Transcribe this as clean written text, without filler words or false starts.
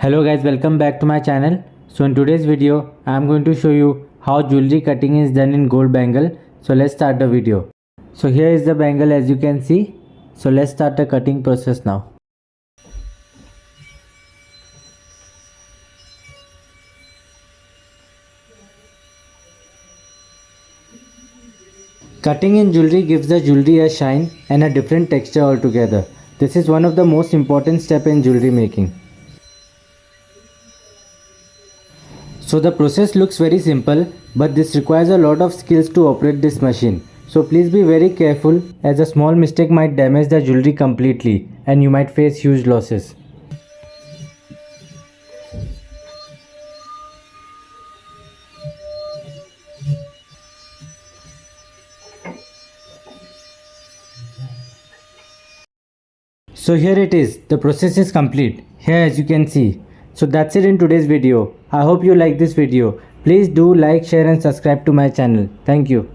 Hello guys, welcome back to my channel. So in today's video I am going to show you how jewelry cutting is done in gold bangle. So let's start the video. So here is the bangle as you can see. So let's start the cutting process now. Cutting in jewelry gives the jewelry a shine and a different texture altogether. This is one of the most important steps in jewelry making. So the process looks very simple, but this requires a lot of skills to operate this machine. So please be very careful, as a small mistake might damage the jewelry completely and you might face huge losses. So here it is, the process is complete, here as you can see. So that's it in today's video. I hope you like this video. Please do like, share and subscribe to my channel. Thank you.